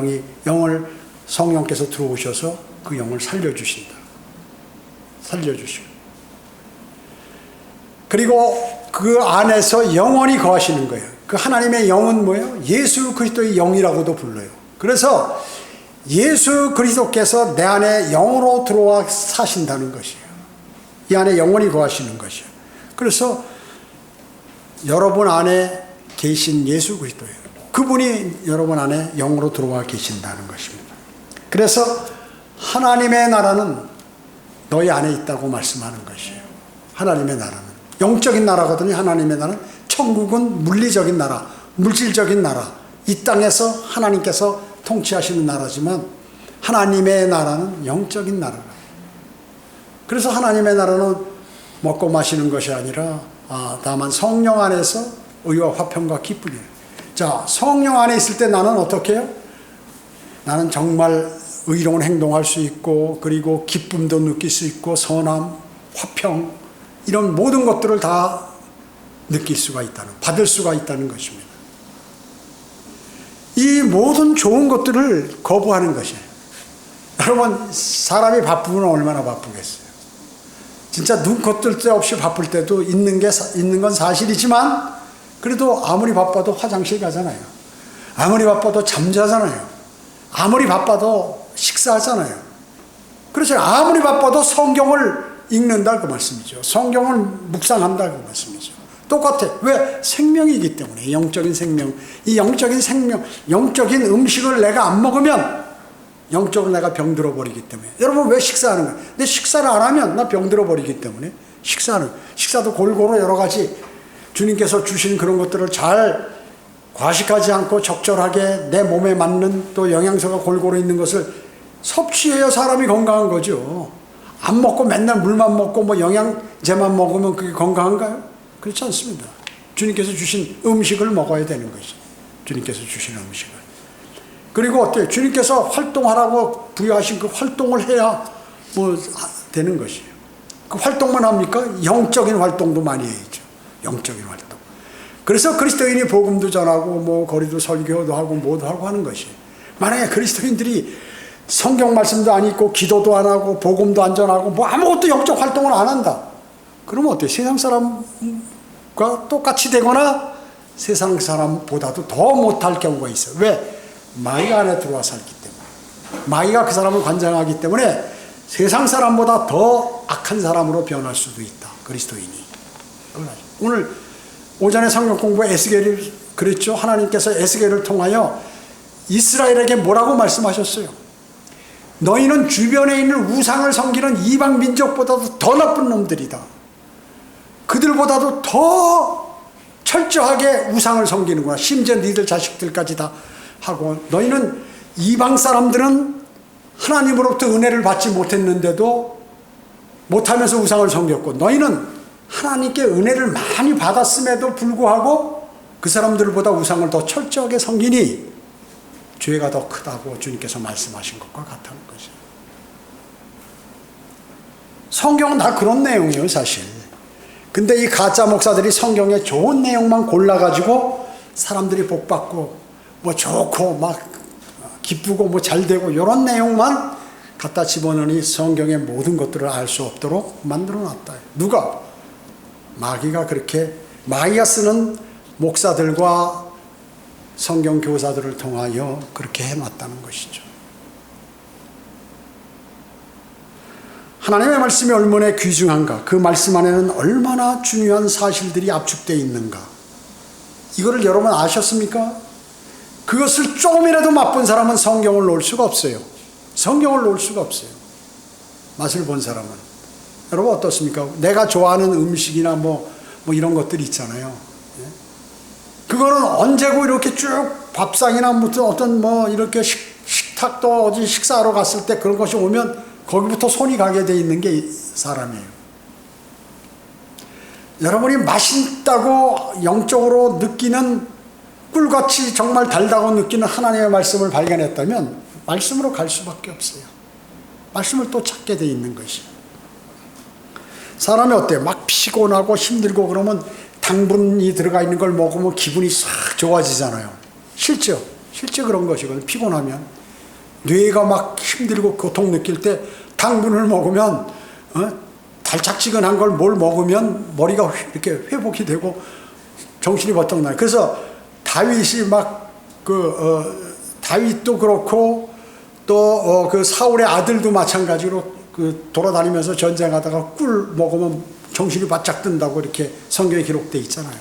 영을 성령께서 들어오셔서 그 영을 살려주신다. 살려주시고. 그리고 그 안에서 영원히 거하시는 거예요. 그 하나님의 영은 뭐예요? 예수 그리스도의 영이라고도 불러요. 그래서 예수 그리스도께서 내 안에 영으로 들어와 사신다는 것이에요. 이 안에 영원히 거하시는 것이에요. 그래서 여러분 안에 계신 예수 그리스도예요. 그분이 여러분 안에 영으로 들어와 계신다는 것입니다. 그래서 하나님의 나라는 너희 안에 있다고 말씀하는 것이에요. 하나님의 나라는 영적인 나라거든요. 하나님의 나라는 천국은 물리적인 나라, 물질적인 나라, 이 땅에서 하나님께서 통치하시는 나라지만 하나님의 나라는 영적인 나라라. 그래서 하나님의 나라는 먹고 마시는 것이 아니라 다만 성령 안에서 의와 화평과 기쁨이에요. 자, 성령 안에 있을 때 나는 어떻게 해요? 나는 정말 의로운 행동할 수 있고 그리고 기쁨도 느낄 수 있고 선함, 화평 이런 모든 것들을 다 느낄 수가 있다는, 받을 수가 있다는 것입니다. 이 모든 좋은 것들을 거부하는 것이에요. 여러분, 사람이 바쁘면 얼마나 바쁘겠어요. 진짜 눈코 뜰 데 없이 바쁠 때도 있는 건 사실이지만 그래도 아무리 바빠도 화장실 가잖아요. 아무리 바빠도 잠자잖아요. 아무리 바빠도 식사하잖아요. 그래서 아무리 바빠도 성경을 읽는다 그 말씀이죠. 성경을 묵상한다 그 말씀이죠. 똑같아. 왜? 생명이기 때문에. 영적인 생명. 이 영적인 생명, 영적인 음식을 내가 안 먹으면 영적으로 내가 병들어 버리기 때문에. 여러분 왜 식사하는 거예요? 근데 식사를 안 하면 나 병들어 버리기 때문에 식사도 골고루 여러 가지 주님께서 주신 그런 것들을 잘 과식하지 않고 적절하게 내 몸에 맞는 또 영양소가 골고루 있는 것을 섭취해야 사람이 건강한 거죠. 안 먹고 맨날 물만 먹고 뭐 영양제만 먹으면 그게 건강한가요? 그렇지 않습니다. 주님께서 주신 음식을 먹어야 되는 것이죠. 주님께서 주신 음식을. 그리고 어때요? 주님께서 활동하라고 부여하신 그 활동을 해야 뭐 되는 것이에요. 그 활동만 합니까? 영적인 활동도 많이 해야죠. 영적인 활동. 그래서 그리스도인이 복음도 전하고 뭐 거리도 설교도 하고 뭐도 하고 하는 것이에요. 만약에 그리스도인들이 성경 말씀도 안 읽고 기도도 안 하고 복음도 안 전하고 뭐 아무것도 영적 활동을 안 한다. 그러면 어때요? 세상 사람과 똑같이 되거나 세상 사람보다도 더 못할 경우가 있어요. 왜? 마귀가 안에 들어와 살기 때문에. 마귀가 그 사람을 관장하기 때문에 세상 사람보다 더 악한 사람으로 변할 수도 있다. 그리스도인이. 오늘 오전에 성경 공부 에스겔이 그랬죠. 하나님께서 에스겔을 통하여 이스라엘에게 뭐라고 말씀하셨어요? 너희는 주변에 있는 우상을 섬기는 이방 민족보다도 더 나쁜 놈들이다. 그들보다도 더 철저하게 우상을 섬기는구나. 심지어 너희들 자식들까지 다 하고 너희는 이방 사람들은 하나님으로부터 은혜를 받지 못했는데도 못하면서 우상을 섬겼고 너희는 하나님께 은혜를 많이 받았음에도 불구하고 그 사람들보다 우상을 더 철저하게 섬기니 죄가 더 크다고 주님께서 말씀하신 것과 같다는 거죠. 성경은 다 그런 내용이에요, 사실. 근데 이 가짜 목사들이 성경에 좋은 내용만 골라가지고 사람들이 복받고 뭐 좋고 막 기쁘고 뭐 잘되고 이런 내용만 갖다 집어넣으니 성경의 모든 것들을 알 수 없도록 만들어놨다. 누가? 마귀가 그렇게 마귀가 쓰는 목사들과 성경 교사들을 통하여 그렇게 해놨다는 것이죠. 하나님의 말씀이 얼마나 귀중한가, 그 말씀 안에는 얼마나 중요한 사실들이 압축되어 있는가, 이거를 여러분 아셨습니까? 그것을 조금이라도 맛본 사람은 성경을 놓을 수가 없어요. 성경을 놓을 수가 없어요. 맛을 본 사람은. 여러분 어떻습니까? 내가 좋아하는 음식이나 뭐 이런 것들이 있잖아요. 그거는 언제고 이렇게 쭉 밥상이나 무슨 어떤 뭐 이렇게 식탁도 어디 식사하러 갔을 때 그런 것이 오면 거기부터 손이 가게 돼 있는 게 사람이에요. 여러분이 맛있다고 영적으로 느끼는 꿀같이 정말 달다고 느끼는 하나님의 말씀을 발견했다면 말씀으로 갈 수밖에 없어요. 말씀을 또 찾게 돼 있는 것이. 사람이 어때요? 막 피곤하고 힘들고 그러면 당분이 들어가 있는 걸 먹으면 기분이 싹 좋아지잖아요. 실제 그런 것이거든요. 피곤하면 뇌가 막 힘들고 고통 느낄 때 당분을 먹으면 달짝지근한 걸 뭘 먹으면 머리가 이렇게 회복이 되고 정신이 버떡 나요. 그래서 다윗이 다윗도 그렇고 또 그 사울의 아들도 마찬가지로 돌아다니면서 전쟁하다가 꿀 먹으면 정신이 바짝 든다고 이렇게 성경에 기록되어 있잖아요.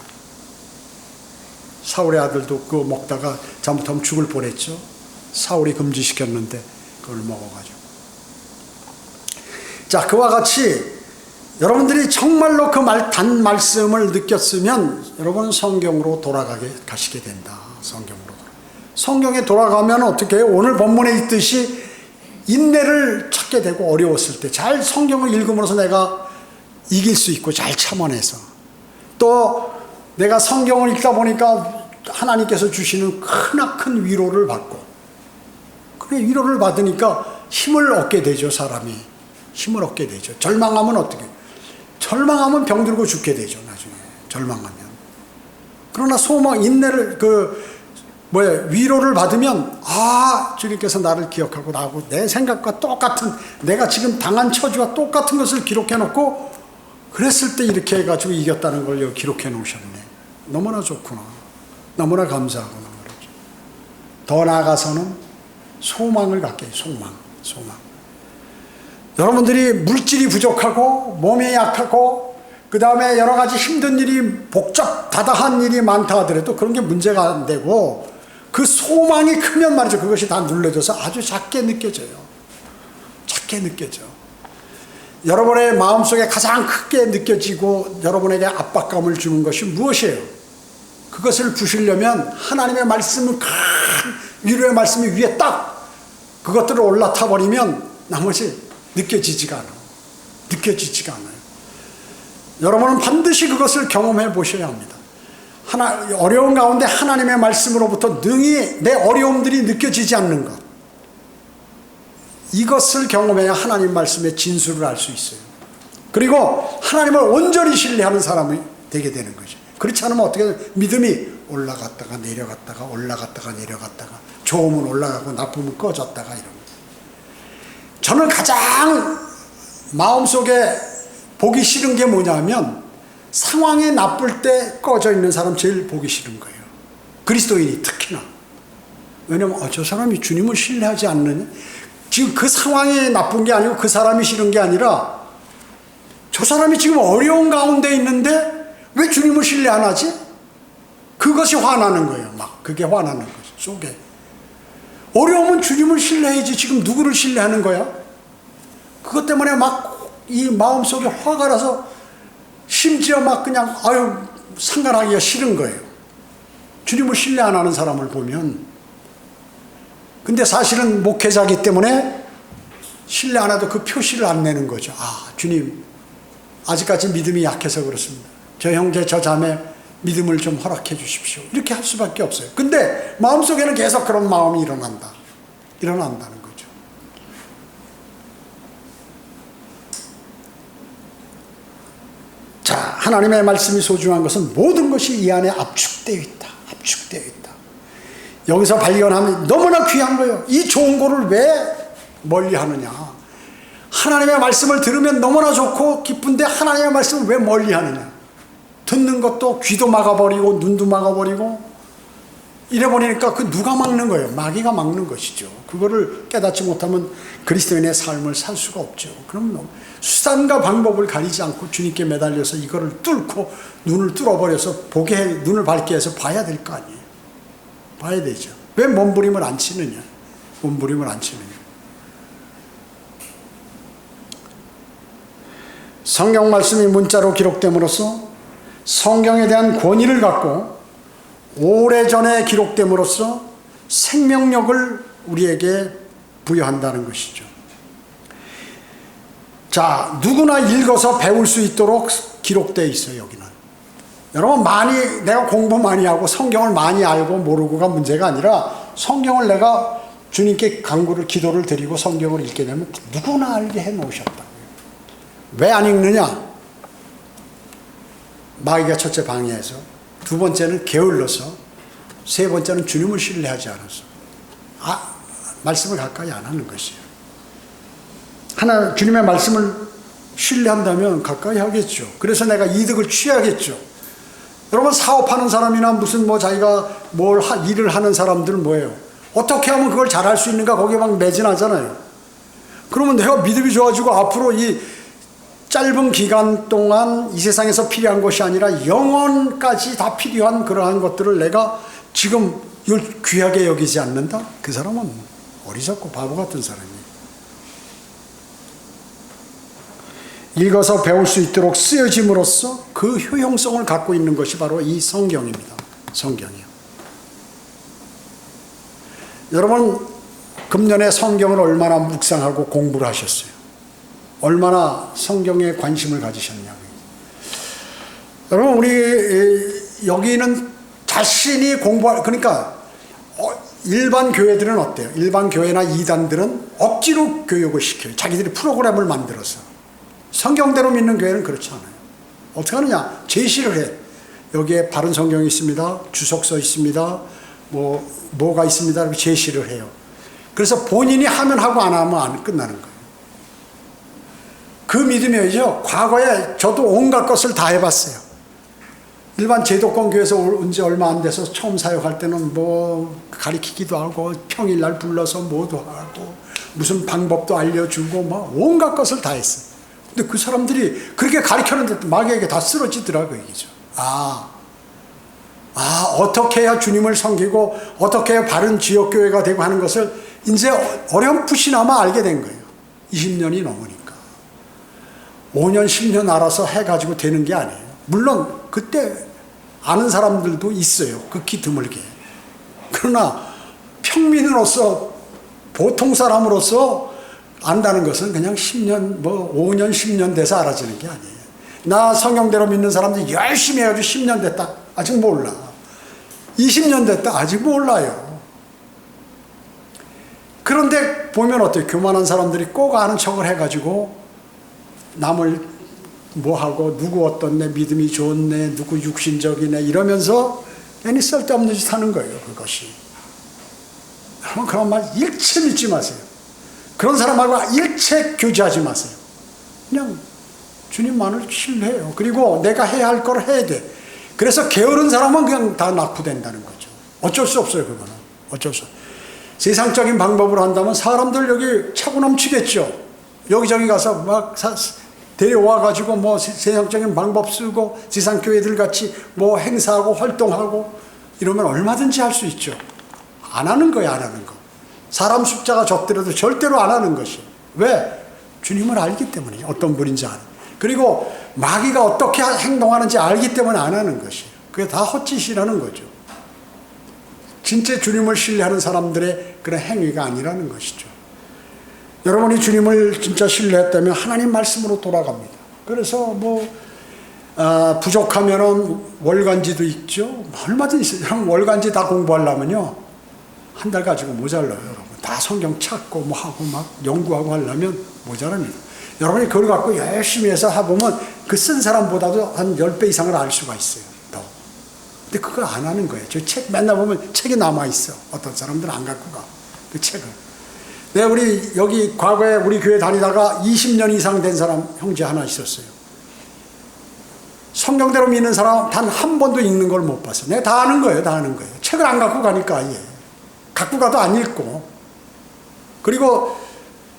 사울의 아들도 그거 먹다가 잘못하면 죽을 뻔했죠. 사울이 금지시켰는데 그걸 먹어가지고. 자, 그와 같이 여러분들이 정말로 그 단 말씀을 느꼈으면 여러분 성경으로 가시게 된다. 성경에 돌아가면 어떻게 해요? 오늘 본문에 있듯이 인내를 찾게 되고 어려웠을 때 잘 성경을 읽음으로써 내가 이길 수 있고 잘 참아내서 또 내가 성경을 읽다 보니까 하나님께서 주시는 크나큰 위로를 받고 그래 위로를 받으니까 힘을 얻게 되죠. 사람이 힘을 얻게 되죠. 절망하면 어떻게 해요? 절망하면 병들고 죽게 되죠. 나중에 절망하면. 그러나 소망 인내를 위로를 받으면 주님께서 나를 기억하고 나하고 내 생각과 똑같은 내가 지금 당한 처지와 똑같은 것을 기록해 놓고 그랬을 때 이렇게 해가지고 이겼다는 걸 기록해 놓으셨네. 너무나 좋구나. 너무나 감사하구나. 그러죠. 더 나아가서는 소망을 갖게 해요. 소망. 여러분들이 물질이 부족하고 몸이 약하고 그 다음에 여러 가지 힘든 일이 복잡다다한 일이 많다 하더라도 그런 게 문제가 안 되고 그 소망이 크면 말이죠. 그것이 다 눌러져서 아주 작게 느껴져요. 여러분의 마음속에 가장 크게 느껴지고 여러분에게 압박감을 주는 것이 무엇이에요? 그것을 부수려면 하나님의 말씀은 큰 위로의 말씀이 위에 딱 그것들을 올라타 버리면 나머지 느껴지지가 않아요. 여러분은 반드시 그것을 경험해 보셔야 합니다. 어려운 가운데 하나님의 말씀으로부터 능히 내 어려움들이 느껴지지 않는 것. 이것을 경험해야 하나님 말씀의 진수를 알 수 있어요. 그리고 하나님을 온전히 신뢰하는 사람이 되게 되는 거죠. 그렇지 않으면 어떻게 돼요? 믿음이 올라갔다가 내려갔다가 좋으면 올라가고 나쁘면 꺼졌다가 이런 거예요. 저는 가장 마음속에 보기 싫은 게 뭐냐면 상황이 나쁠 때 꺼져 있는 사람 제일 보기 싫은 거예요. 그리스도인이 특히나. 왜냐면 저 사람이 주님을 신뢰하지 않느냐. 지금 그 상황이 나쁜 게 아니고 그 사람이 싫은 게 아니라 저 사람이 지금 어려운 가운데 있는데 왜 주님을 신뢰 안 하지? 그것이 화나는 거예요. 그게 화나는 거죠. 속에. 어려우면 주님을 신뢰해야지 지금 누구를 신뢰하는 거야? 그것 때문에 이 마음속에 화가 나서 심지어 그냥 상관하기가 싫은 거예요. 주님을 신뢰 안 하는 사람을 보면. 근데 사실은 목회자이기 때문에 신뢰 안 해도 그 표시를 안 내는 거죠. 주님 아직까지 믿음이 약해서 그렇습니다. 저 형제 저 자매 믿음을 좀 허락해 주십시오. 이렇게 할 수밖에 없어요. 근데 마음속에는 계속 그런 마음이 일어난다는 거죠. 자, 하나님의 말씀이 소중한 것은 모든 것이 이 안에 압축되어 있다. 여기서 발견하면 너무나 귀한 거예요. 이 좋은 거를 왜 멀리 하느냐. 하나님의 말씀을 들으면 너무나 좋고 기쁜데 하나님의 말씀을 왜 멀리 하느냐. 듣는 것도 귀도 막아버리고 눈도 막아버리고 이래버리니까 누가 막는 거예요? 마귀가 막는 것이죠. 그거를 깨닫지 못하면 그리스도인의 삶을 살 수가 없죠. 그럼 수단과 방법을 가리지 않고 주님께 매달려서 이거를 뚫고 눈을 뚫어버려서 눈을 밝게 해서 봐야 될 거 아니에요. 봐야 되죠. 왜 몸부림을 안 치느냐. 성경 말씀이 문자로 기록됨으로써 성경에 대한 권위를 갖고 오래전에 기록됨으로써 생명력을 우리에게 부여한다는 것이죠. 자, 누구나 읽어서 배울 수 있도록 기록되어 있어요, 여기는. 여러분, 내가 공부 많이 하고 성경을 많이 알고 모르고가 문제가 아니라 성경을 내가 주님께 기도를 드리고 성경을 읽게 되면 누구나 알게 해 놓으셨다고요. 왜 안 읽느냐? 마귀가 첫째 방해해서, 두 번째는 게을러서, 세 번째는 주님을 신뢰하지 않아서 말씀을 가까이 안 하는 것이에요. 주님의 말씀을 신뢰한다면 가까이 하겠죠. 그래서 내가 이득을 취하겠죠. 여러분, 사업하는 사람이나 무슨 자기가 일을 하는 사람들은 뭐예요? 어떻게 하면 그걸 잘할 수 있는가 거기에 막 매진하잖아요. 그러면 내가 믿음이 좋아지고 앞으로 이 짧은 기간 동안 이 세상에서 필요한 것이 아니라 영원까지 다 필요한 그러한 것들을 내가 지금 이걸 귀하게 여기지 않는다? 그 사람은 어리석고 바보 같은 사람이에요. 읽어서 배울 수 있도록 쓰여짐으로써 그 효용성을 갖고 있는 것이 바로 이 성경입니다. 성경이요. 여러분, 금년에 성경을 얼마나 묵상하고 공부를 하셨어요? 얼마나 성경에 관심을 가지셨냐고요. 여러분, 우리 여기는 자신이 그러니까 일반 교회들은 어때요? 일반 교회나 이단들은 억지로 교육을 시켜요. 자기들이 프로그램을 만들어서. 성경대로 믿는 교회는 그렇지 않아요. 어떻게 하느냐? 제시를 해. 여기에 바른 성경이 있습니다. 주석서 있습니다. 뭐가 있습니다. 이렇게 제시를 해요. 그래서 본인이 하면 하고 안 하면 안 끝나는 거예요. 그 믿음이죠. 과거에 저도 온갖 것을 다 해봤어요. 일반 제도권 교회에서 온 지 얼마 안 돼서 처음 사역할 때는 가리키기도 하고 평일날 불러서 뭐도 하고 무슨 방법도 알려주고 온갖 것을 다 했어요. 근데 그 사람들이 그렇게 가르쳤는데 마귀에게 다 쓰러지더라고요, 이게죠. 어떻게 해야 주님을 섬기고 어떻게 해야 바른 지역교회가 되고 하는 것을 이제 어렴풋이나마 알게 된 거예요. 20년이 넘으니까. 5년, 10년 알아서 해가지고 되는 게 아니에요. 물론 그때 아는 사람들도 있어요. 극히 드물게. 그러나 평민으로서, 보통 사람으로서 안다는 것은 그냥 10년, 5년, 10년 돼서 알아지는 게 아니에요. 나 성경대로 믿는 사람들이 열심히 해가지고 10년 됐다. 아직 몰라. 20년 됐다. 아직 몰라요. 그런데 보면 어때요? 교만한 사람들이 꼭 아는 척을 해가지고 남을 뭐하고 누구 어떻네, 믿음이 좋네, 누구 육신적이네 이러면서 괜히 쓸데없는 짓 하는 거예요. 그것이. 여러분, 그런 말 일체 믿지 마세요. 그런 사람하고 일체 교제하지 마세요. 그냥 주님만을 신뢰해요. 그리고 내가 해야 할 걸 해야 돼. 그래서 게으른 사람은 그냥 다 낙후된다는 거죠. 어쩔 수 없어요, 그거는. 어쩔 수 없어요. 세상적인 방법으로 한다면 사람들 여기 차고 넘치겠죠. 여기저기 가서 막 데려와가지고 세상적인 방법 쓰고 세상교회들 같이 행사하고 활동하고 이러면 얼마든지 할 수 있죠. 안 하는 거야, 안 하는 거. 사람 숫자가 적더라도 절대로 안 하는 것이. 왜? 주님을 알기 때문이에요. 어떤 분인지 아는. 그리고 마귀가 어떻게 행동하는지 알기 때문에 안 하는 것이에요. 그게 다 헛짓이라는 거죠. 진짜 주님을 신뢰하는 사람들의 그런 행위가 아니라는 것이죠. 여러분이 주님을 진짜 신뢰했다면 하나님 말씀으로 돌아갑니다. 그래서 부족하면은 월간지도 있죠. 얼마든지 있어요. 여러분, 월간지 다 공부하려면요. 한 달 가지고 모자라요, 여러분. 다 성경 찾고 하고 연구하고 하려면 모자랍니다. 여러분이 그걸 갖고 열심히 해서 해보면 그 쓴 사람보다도 한 10배 이상을 알 수가 있어요, 더. 근데 그걸 안 하는 거예요. 저 책 맨날 보면 책이 남아있어. 어떤 사람들은 안 갖고 가, 그 책을. 내가 여기 과거에 우리 교회 다니다가 20년 이상 된 사람 형제 하나 있었어요. 성경대로 믿는 사람 단 한 번도 읽는 걸 못 봤어요. 내가 다 아는 거예요, 다 아는 거예요. 책을 안 갖고 가니까 아예. 갖고 가도 안 읽고. 그리고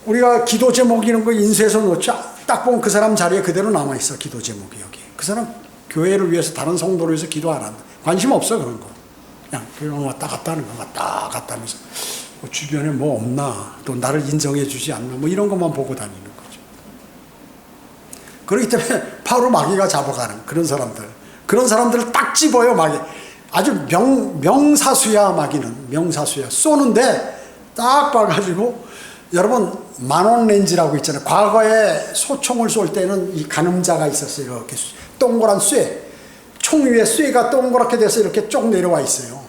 우리가 기도 제목 이런 거 인쇄해서 놓지, 딱 보면 그 사람 자리에 그대로 남아있어, 기도 제목이 여기. 그 사람 교회를 위해서, 다른 성도를 위해서 기도 안 한다. 관심 없어, 그런 거. 그냥 교회 왔다 갔다 하는 거, 왔다 갔다 하면서 주변에 뭐 없나, 또 나를 인정해 주지 않나, 이런 것만 보고 다니는 거죠. 그렇기 때문에 바로 마귀가 잡아가는 그런 사람들. 그런 사람들을 딱 집어요, 마귀. 아주 명사수야, 마귀는. 명사수야. 쏘는데 딱 봐가지고, 여러분, 만원 렌즈라고 있잖아요. 과거에 소총을 쏠 때는 이 가늠자가 있었어요. 이렇게 동그란 쇠. 총 위에 쇠가 동그랗게 돼서 이렇게 쭉 내려와 있어요.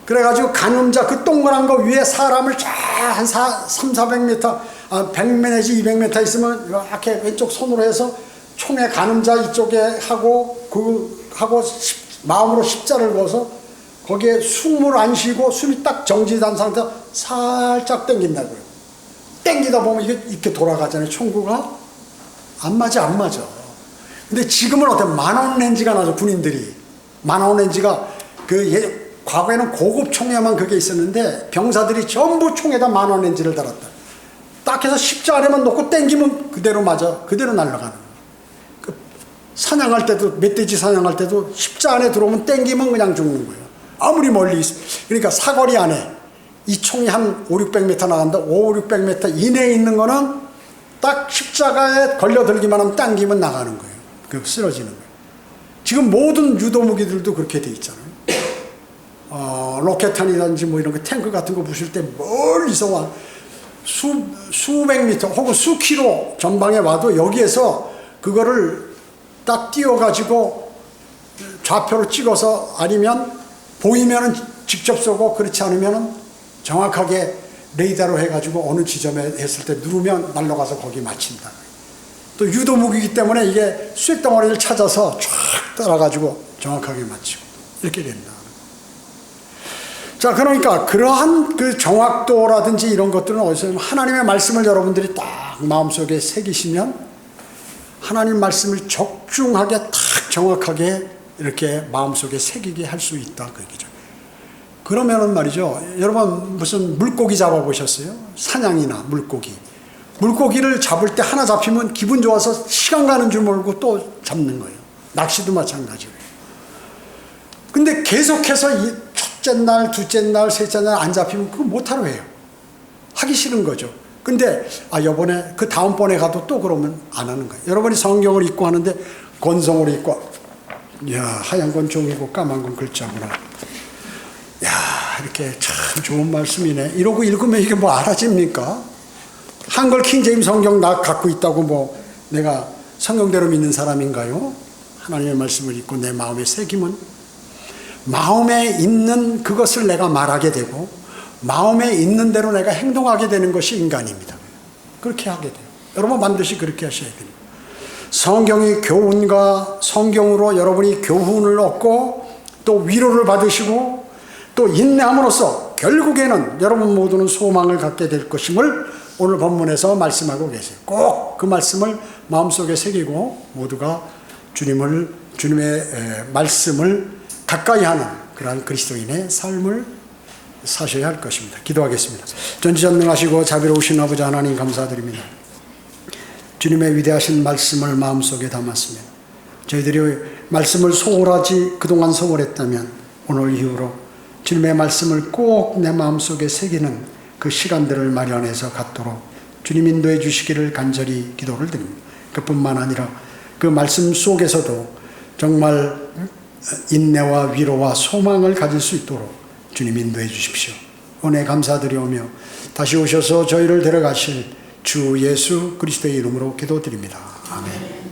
그래가지고 가늠자 그 동그란 거 위에 사람을 쫙 한 300-400m, 100m 내지 200m 있으면 이렇게 왼쪽 손으로 해서 총에 가늠자 이쪽에 하고 마음으로 십자를 그어서 거기에 숨을 안 쉬고 숨이 딱 정지된 상태에서 살짝 당긴다고요. 당기다 보면 이게 이렇게 돌아가잖아요. 총구가 안 맞아. 근데 지금은 어때? 만원 렌즈가 나죠. 군인들이 만원 렌즈가 과거에는 고급 총에만 그게 있었는데 병사들이 전부 총에다 만원 렌즈를 달았다. 딱 해서 십자 안에만 놓고 당기면 그대로 맞아. 그대로 날아가는. 사냥할 때도, 멧돼지 사냥할 때도 십자 안에 들어오면 당기면 그냥 죽는 거예요. 아무리 멀리 있어. 그러니까 사거리 안에 이 총이 한 500-600m 나간다. 500-600m 이내에 있는 거는 딱 십자가에 걸려들기만 하면 당기면 나가는 거예요. 쓰러지는 거예요. 지금 모든 유도 무기들도 그렇게 돼 있잖아요. 로켓탄이든지 뭐 이런 거 탱크 같은 거 부술 때 멀리서 와 수백 미터 혹은 수킬로 전방에 와도 여기에서 그거를 딱 띄워가지고 좌표로 찍어서 아니면 보이면은 직접 쏘고 그렇지 않으면은 정확하게 레이더로 해가지고 어느 지점에 했을 때 누르면 날아가서 거기 맞힌다. 또 유도 무기이기 때문에 이게 쇳덩어리를 찾아서 쫙 따라가지고 정확하게 맞추고 이렇게 된다. 자, 그러니까 그러한 그 정확도라든지 이런 것들은 어디서 하나님의 말씀을 여러분들이 딱 마음속에 새기시면 하나님 말씀을 적중하게 딱 정확하게 이렇게 마음속에 새기게 할 수 있다 그 얘기죠. 그러면은 말이죠. 여러분 무슨 물고기 잡아보셨어요? 사냥이나 물고기를 잡을 때 하나 잡히면 기분 좋아서 시간 가는 줄 모르고 또 잡는 거예요. 낚시도 마찬가지고. 근데 계속해서 이 첫째 날, 둘째 날, 셋째 날 안 잡히면 그거 못하러 해요. 하기 싫은 거죠. 근데 요번에 그 다음번에 가도 또 그러면 안 하는 거예요. 여러분이 성경을 읽고 하는데 권성으로 읽고 하얀 건 종이고 까만 건 글자구나. 이렇게 참 좋은 말씀이네. 이러고 읽으면 이게 뭐 알아집니까? 한글 킹제임 성경 나 갖고 있다고 뭐 내가 성경대로 믿는 사람인가요? 하나님의 말씀을 읽고 내 마음에 새기면 마음에 있는 그것을 내가 말하게 되고 마음에 있는 대로 내가 행동하게 되는 것이 인간입니다. 그렇게 하게 돼요. 여러분 반드시 그렇게 하셔야 됩니다. 성경의 교훈과 성경으로 여러분이 교훈을 얻고 또 위로를 받으시고 또 인내함으로써 결국에는 여러분 모두는 소망을 갖게 될 것임을 오늘 본문에서 말씀하고 계세요. 꼭 그 말씀을 마음속에 새기고 모두가 주님의 말씀을 가까이 하는 그러한 그리스도인의 삶을 사셔야 할 것입니다. 기도하겠습니다. 전지전능하시고 자비로우신 아버지 하나님 감사드립니다. 주님의 위대하신 말씀을 마음속에 담았으면 저희들이 말씀을 소홀하지 그동안 소홀했다면 오늘 이후로 주님의 말씀을 꼭 내 마음속에 새기는 그 시간들을 마련해서 갖도록 주님 인도해 주시기를 간절히 기도를 드립니다. 그뿐만 아니라 그 말씀 속에서도 정말 인내와 위로와 소망을 가질 수 있도록 주님 인도해 주십시오. 은혜 감사드리오며 다시 오셔서 저희를 데려가실 주 예수 그리스도의 이름으로 기도드립니다. 아멘.